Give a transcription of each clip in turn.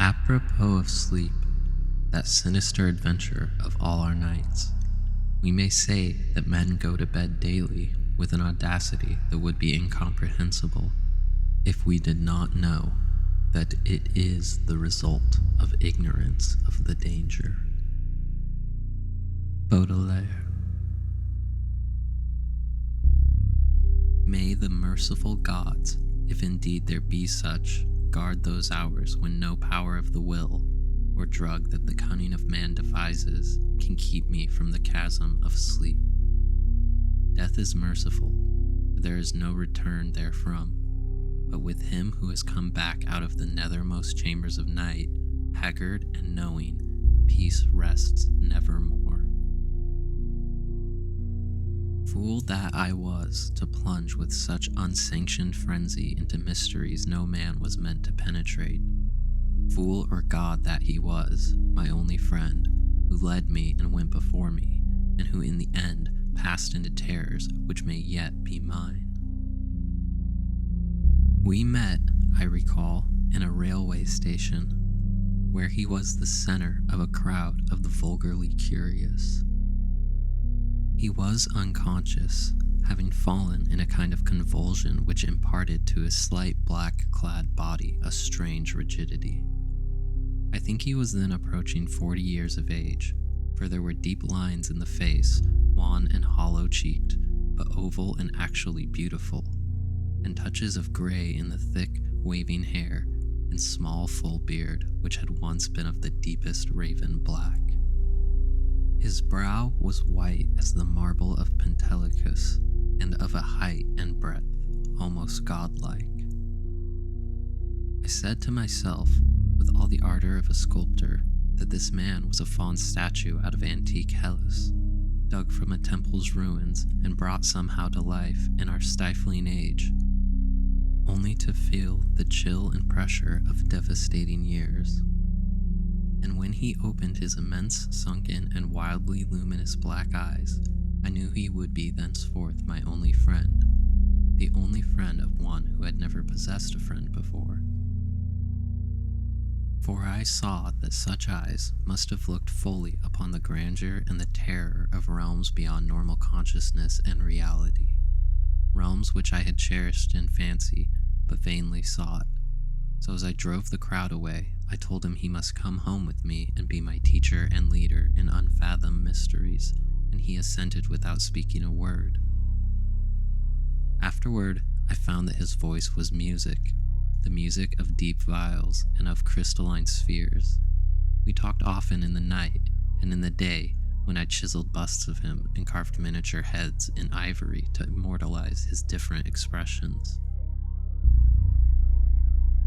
Apropos of sleep, that sinister adventure of all our nights, we may say that men go to bed daily with an audacity that would be incomprehensible if we did not know that it is the result of ignorance of the danger. Baudelaire. May the merciful gods, if indeed there be such, guard those hours when no power of the will or drug that the cunning of man devises can keep me from the chasm of sleep. Death is merciful, for there is no return therefrom, but with him who has come back out of the nethermost chambers of night, haggard and knowing, peace rests nevermore. Fool that I was to plunge with such unsanctioned frenzy into mysteries no man was meant to penetrate. Fool or god that he was, my only friend, who led me and went before me, and who in the end passed into terrors which may yet be mine. We met, I recall, in a railway station, where he was the center of a crowd of the vulgarly curious. He was unconscious, having fallen in a kind of convulsion which imparted to his slight black-clad body a strange rigidity. I think he was then approaching 40 years of age, for there were deep lines in the face, wan and hollow-cheeked, but oval and actually beautiful, and touches of gray in the thick, waving hair and small, full beard which had once been of the deepest raven black. His brow was white as the marble of Pentelicus, and of a height and breadth almost godlike. I said to myself, with all the ardor of a sculptor, that this man was a fawn statue out of antique Hellas, dug from a temple's ruins and brought somehow to life in our stifling age, only to feel the chill and pressure of devastating years. And when he opened his immense, sunken, and wildly luminous black eyes, I knew he would be thenceforth my only friend, the only friend of one who had never possessed a friend before. For I saw that such eyes must have looked fully upon the grandeur and the terror of realms beyond normal consciousness and reality, realms which I had cherished in fancy, but vainly sought. So as I drove the crowd away, I told him he must come home with me and be my teacher and leader in unfathomed mysteries, and he assented without speaking a word. Afterward, I found that his voice was music, the music of deep viols and of crystalline spheres. We talked often in the night, and in the day, when I chiseled busts of him and carved miniature heads in ivory to immortalize his different expressions.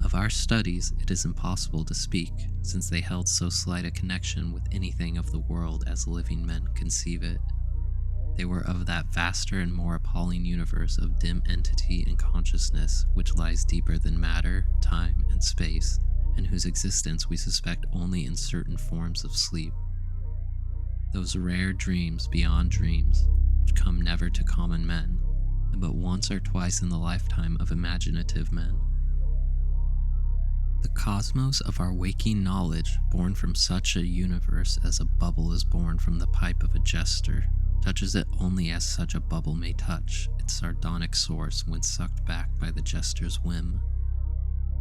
Of our studies, it is impossible to speak, since they held so slight a connection with anything of the world as living men conceive it. They were of that vaster and more appalling universe of dim entity and consciousness which lies deeper than matter, time, and space, and whose existence we suspect only in certain forms of sleep. Those rare dreams beyond dreams, which come never to common men, and but once or twice in the lifetime of imaginative men. The cosmos of our waking knowledge, born from such a universe as a bubble is born from the pipe of a jester, touches it only as such a bubble may touch its sardonic source when sucked back by the jester's whim.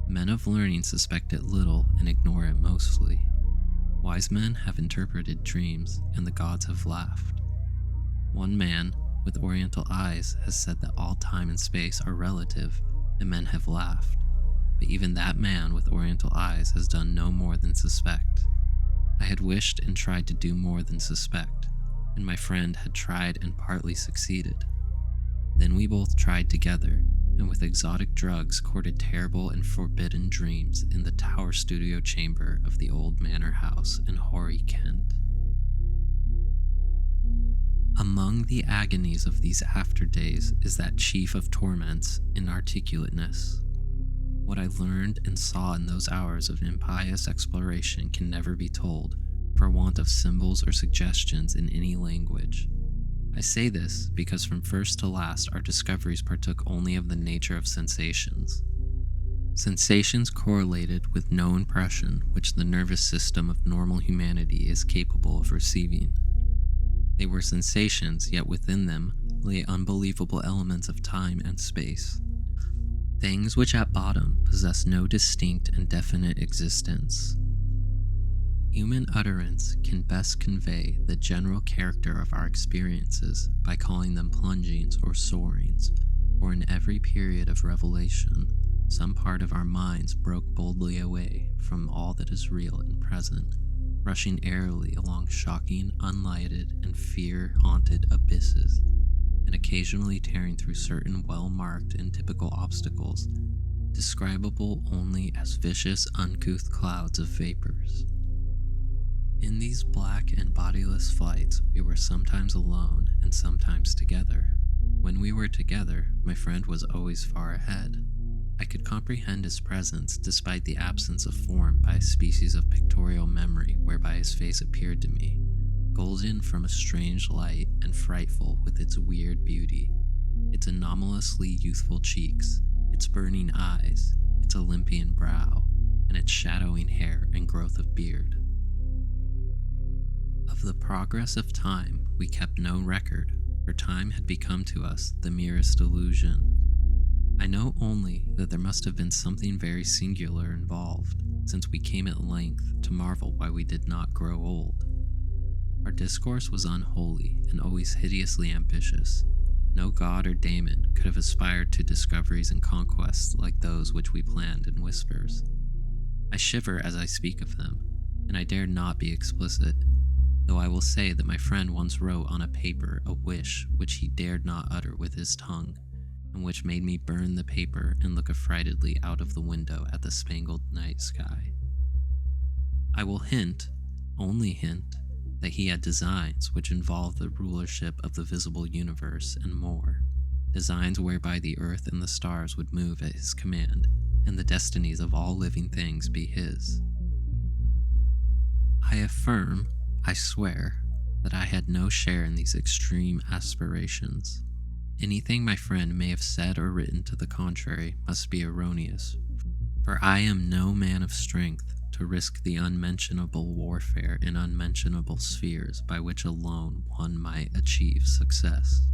Men of learning suspect it little and ignore it mostly. Wise men have interpreted dreams, and the gods have laughed. One man, with oriental eyes, has said that all time and space are relative, and men have laughed. But even that man with oriental eyes has done no more than suspect. I had wished and tried to do more than suspect, and my friend had tried and partly succeeded. Then we both tried together, and with exotic drugs courted terrible and forbidden dreams in the tower studio chamber of the old manor house in hoary Kent. Among the agonies of these after days is that chief of torments, inarticulateness. What I learned and saw in those hours of impious exploration can never be told, for want of symbols or suggestions in any language. I say this because from first to last our discoveries partook only of the nature of sensations. Sensations correlated with no impression which the nervous system of normal humanity is capable of receiving. They were sensations, yet within them lay unbelievable elements of time and space. Things which at bottom possess no distinct and definite existence. Human utterance can best convey the general character of our experiences by calling them plungings or soarings, for in every period of revelation, some part of our minds broke boldly away from all that is real and present, rushing airily along shocking, unlighted, and fear-haunted abysses, and occasionally tearing through certain well-marked and typical obstacles, describable only as vicious, uncouth clouds of vapors. In these black and bodiless flights, we were sometimes alone and sometimes together. When we were together, my friend was always far ahead. I could comprehend his presence despite the absence of form by a species of pictorial memory whereby his face appeared to me, golden from a strange light and frightful with its weird beauty, its anomalously youthful cheeks, its burning eyes, its Olympian brow, and its shadowing hair and growth of beard. Of the progress of time we kept no record, for time had become to us the merest illusion. I know only that there must have been something very singular involved, since we came at length to marvel why we did not grow old. Our discourse was unholy and always hideously ambitious. No god or daemon could have aspired to discoveries and conquests like those which we planned in whispers. I shiver as I speak of them, and I dare not be explicit, though I will say that my friend once wrote on a paper a wish which he dared not utter with his tongue, and which made me burn the paper and look affrightedly out of the window at the spangled night sky. I will hint, only hint, that he had designs which involved the rulership of the visible universe and more, designs whereby the earth and the stars would move at his command, and the destinies of all living things be his. I affirm, I swear, that I had no share in these extreme aspirations. Anything my friend may have said or written to the contrary must be erroneous, for I am no man of strength to risk the unmentionable warfare in unmentionable spheres by which alone one might achieve success.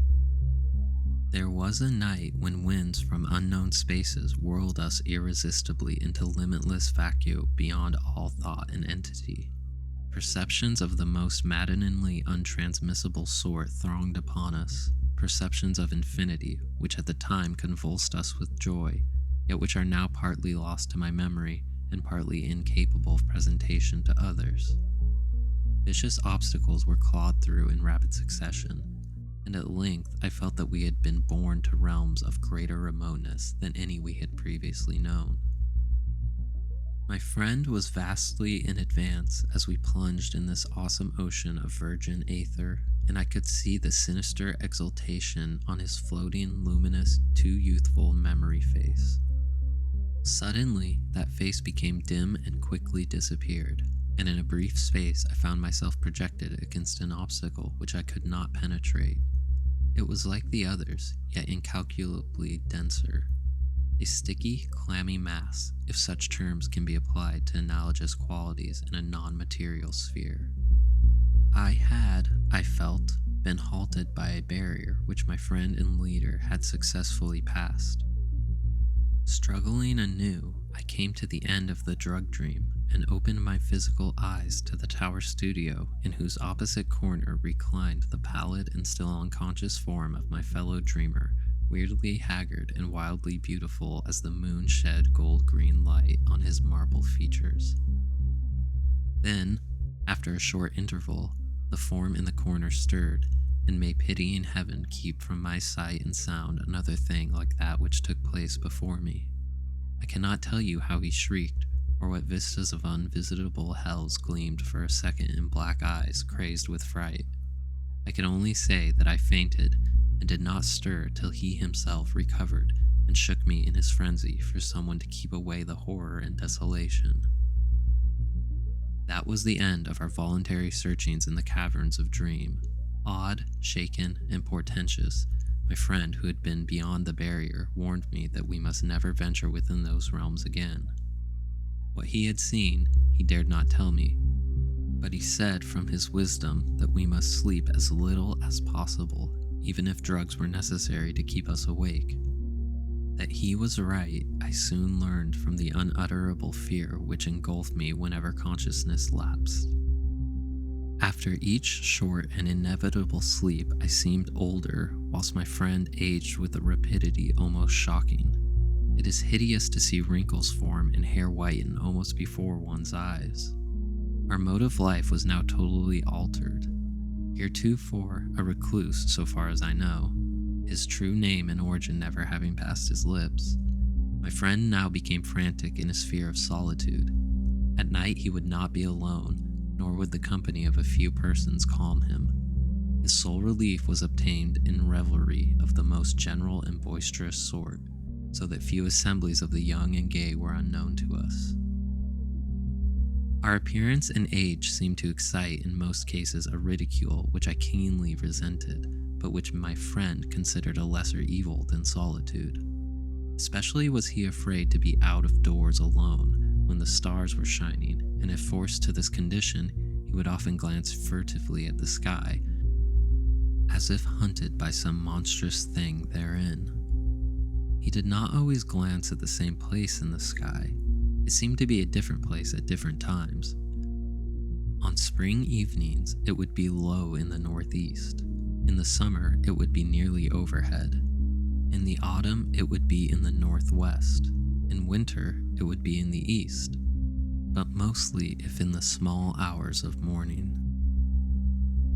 There was a night when winds from unknown spaces whirled us irresistibly into limitless vacuum beyond all thought and entity. Perceptions of the most maddeningly untransmissible sort thronged upon us, perceptions of infinity, which at the time convulsed us with joy, yet which are now partly lost to my memory and partly incapable of presentation to others. Vicious obstacles were clawed through in rapid succession, and at length I felt that we had been borne to realms of greater remoteness than any we had previously known. My friend was vastly in advance as we plunged in this awesome ocean of virgin aether, and I could see the sinister exultation on his floating, luminous, too youthful memory face. Suddenly, that face became dim and quickly disappeared, and in a brief space I found myself projected against an obstacle which I could not penetrate. It was like the others, yet incalculably denser. A sticky, clammy mass, if such terms can be applied to analogous qualities in a non-material sphere. I had, I felt, been halted by a barrier which my friend and leader had successfully passed. Struggling anew, I came to the end of the drug dream and opened my physical eyes to the tower studio in whose opposite corner reclined the pallid and still unconscious form of my fellow dreamer, weirdly haggard and wildly beautiful as the moon shed gold-green light on his marble features. Then, after a short interval, the form in the corner stirred, and may pitying heaven keep from my sight and sound another thing like that which took place before me. I cannot tell you how he shrieked, or what vistas of unvisitable hells gleamed for a second in black eyes crazed with fright. I can only say that I fainted, and did not stir till he himself recovered and shook me in his frenzy for someone to keep away the horror and desolation. That was the end of our voluntary searchings in the caverns of dream. Awed, shaken, and portentous, My friend, who had been beyond the barrier, warned me that we must never venture within those realms again. What he had seen, he dared not tell me, but he said from his wisdom that we must sleep as little as possible, even if drugs were necessary to keep us awake. That he was right, I soon learned from the unutterable fear which engulfed me whenever consciousness lapsed. After each short and inevitable sleep, I seemed older, whilst my friend aged with a rapidity almost shocking. It is hideous to see wrinkles form and hair whiten almost before one's eyes. Our mode of life was now totally altered. Heretofore a recluse, so far as I know, his true name and origin never having passed his lips, my friend now became frantic in his fear of solitude. At night he would not be alone, nor would the company of a few persons calm him. His sole relief was obtained in revelry of the most general and boisterous sort, so that few assemblies of the young and gay were unknown to us. Our appearance and age seemed to excite in most cases a ridicule which I keenly resented, but which my friend considered a lesser evil than solitude. Especially was he afraid to be out of doors alone when the stars were shining, and if forced to this condition, he would often glance furtively at the sky, as if hunted by some monstrous thing therein. He did not always glance at the same place in the sky. It seemed to be a different place at different times. On spring evenings, it would be low in the northeast. In the summer, it would be nearly overhead. In the autumn, it would be in the northwest. In winter, it would be in the east, but mostly if in the small hours of morning.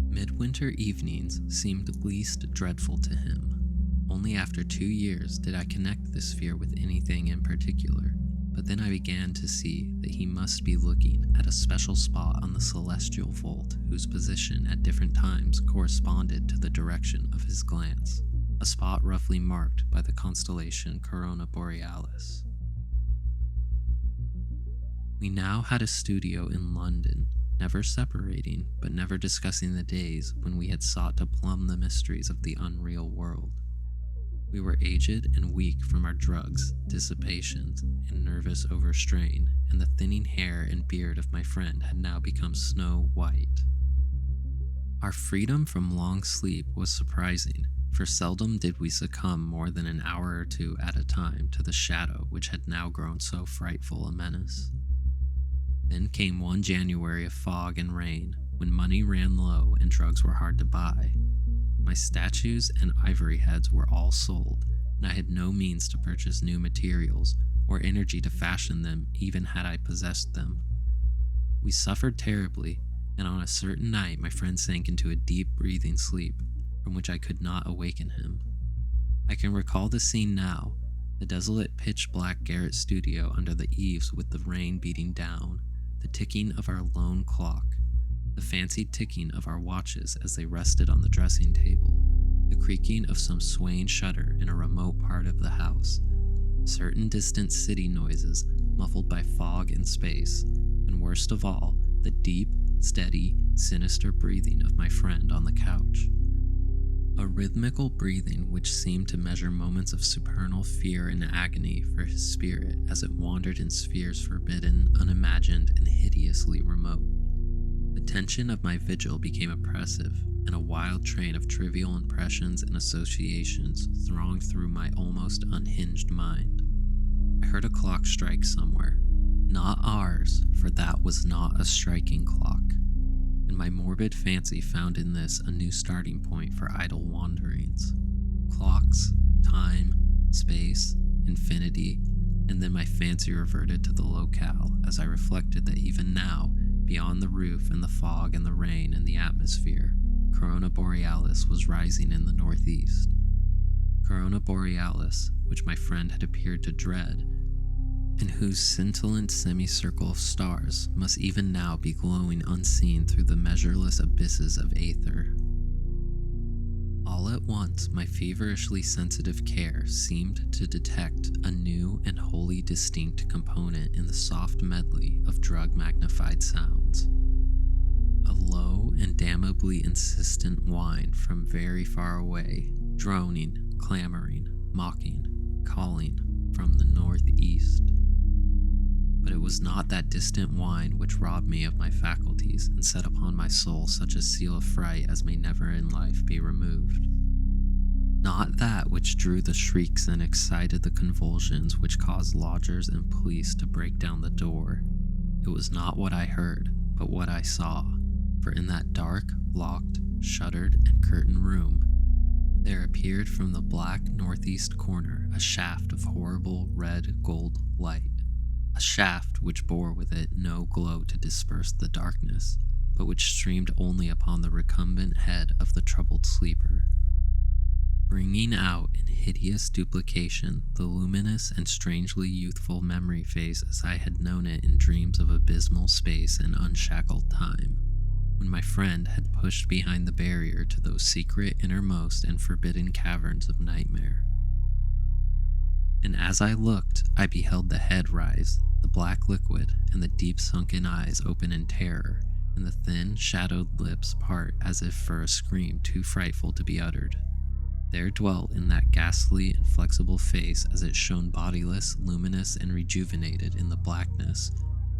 Midwinter evenings seemed least dreadful to him. Only after 2 years did I connect this fear with anything in particular, but then I began to see that he must be looking at a special spot on the celestial vault whose position at different times corresponded to the direction of his glance, a spot roughly marked by the constellation Corona Borealis. We now had a studio in London, never separating, but never discussing the days when we had sought to plumb the mysteries of the unreal world. We were aged and weak from our drugs, dissipations, and nervous overstrain, and the thinning hair and beard of my friend had now become snow white. Our freedom from long sleep was surprising, for seldom did we succumb more than an hour or two at a time to the shadow which had now grown so frightful a menace. Then came one January of fog and rain, when money ran low and drugs were hard to buy. My statues and ivory heads were all sold, and I had no means to purchase new materials or energy to fashion them even had I possessed them. We suffered terribly, and on a certain night my friend sank into a deep breathing sleep from which I could not awaken him. I can recall the scene now, the desolate pitch-black garret studio under the eaves with the rain beating down, the ticking of our lone clock, the fancied ticking of our watches as they rested on the dressing table, the creaking of some swaying shutter in a remote part of the house, certain distant city noises muffled by fog and space, and worst of all, the deep, steady, sinister breathing of my friend on the couch. A rhythmical breathing which seemed to measure moments of supernal fear and agony for his spirit as it wandered in spheres forbidden, unimagined, and hideously remote. The tension of my vigil became oppressive, and a wild train of trivial impressions and associations thronged through my almost unhinged mind. I heard a clock strike somewhere. Not ours, for that was not a striking clock, and my morbid fancy found in this a new starting point for idle wanderings. Clocks, time, space, infinity, and then my fancy reverted to the locale as I reflected that even now, beyond the roof and the fog and the rain and the atmosphere, Corona Borealis was rising in the northeast. Corona Borealis, which my friend had appeared to dread, and whose scintillant semicircle of stars must even now be glowing unseen through the measureless abysses of aether. All at once, my feverishly sensitive care seemed to detect a new and wholly distinct component in the soft medley of drug-magnified sounds. A low and damnably insistent whine from very far away, droning, clamoring, mocking, calling from the northeast. But it was not that distant whine which robbed me of my faculties and set upon my soul such a seal of fright as may never in life be removed. Not that which drew the shrieks and excited the convulsions which caused lodgers and police to break down the door. It was not what I heard, but what I saw, for in that dark, locked, shuttered, and curtained room, there appeared from the black northeast corner a shaft of horrible red gold light, a shaft which bore with it no glow to disperse the darkness, but which streamed only upon the recumbent head of the troubled sleeper, bringing out in hideous duplication the luminous and strangely youthful memory face as I had known it in dreams of abysmal space and unshackled time, when my friend had pushed behind the barrier to those secret, innermost, and forbidden caverns of nightmare. And as I looked, I beheld the head rise, the black liquid, and the deep sunken eyes open in terror, and the thin, shadowed lips part as if for a scream too frightful to be uttered. There dwelt in that ghastly, inflexible face, as it shone bodiless, luminous, and rejuvenated in the blackness,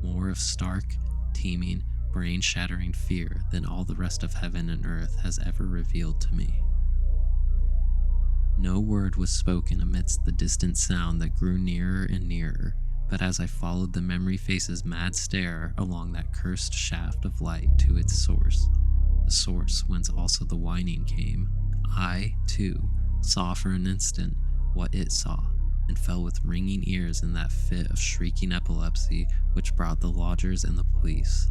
more of stark, teeming, brain-shattering fear than all the rest of heaven and earth has ever revealed to me. No word was spoken amidst the distant sound that grew nearer and nearer, but as I followed the memory face's mad stare along that cursed shaft of light to its source, the source whence also the whining came, I, too, saw for an instant what it saw, and fell with ringing ears in that fit of shrieking epilepsy which brought the lodgers and the police.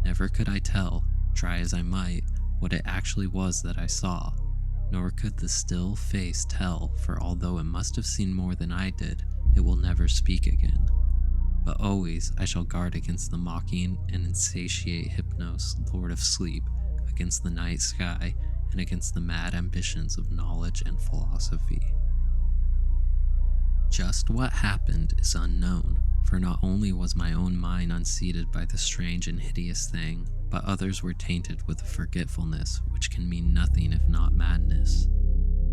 Never could I tell, try as I might, what it actually was that I saw, nor could the still face tell, for although it must have seen more than I did, it will never speak again. But always I shall guard against the mocking and insatiate Hypnos, Lord of Sleep, against the night sky, and against the mad ambitions of knowledge and philosophy. Just what happened is unknown, for not only was my own mind unseated by the strange and hideous thing, but others were tainted with a forgetfulness which can mean nothing if not madness.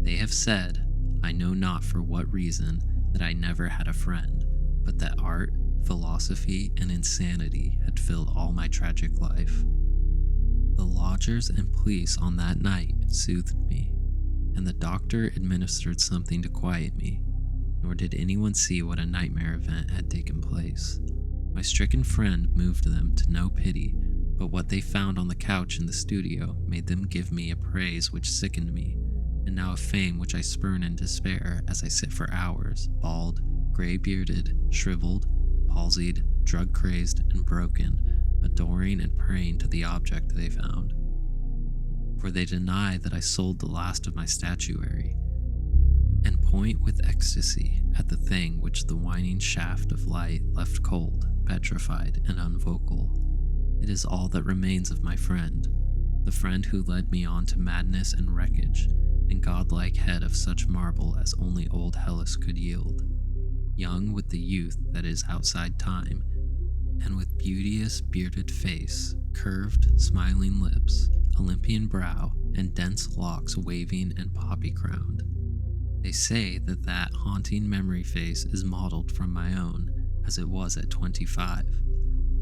They have said, I know not for what reason, that I never had a friend, but that art, philosophy, and insanity had filled all my tragic life. The lodgers and police on that night soothed me, and the doctor administered something to quiet me, nor did anyone see what a nightmare event had taken place. My stricken friend moved them to no pity, but what they found on the couch in the studio made them give me a praise which sickened me, and now a fame which I spurn in despair as I sit for hours, bald, gray-bearded, shriveled, palsied, drug-crazed, and broken, adoring and praying to the object they found. For they deny that I sold the last of my statuary, and point with ecstasy at the thing which the whining shaft of light left cold, petrified, and unvocal. It is all that remains of my friend, the friend who led me on to madness and wreckage, and godlike head of such marble as only old Hellas could yield, young with the youth that is outside time, and with beauteous bearded face, curved, smiling lips, Olympian brow, and dense locks waving and poppy-crowned. They say that that haunting memory face is modeled from my own, as it was at 25,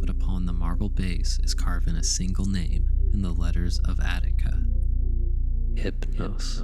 but upon the marble base is carven a single name in the letters of Attica. Hypnos.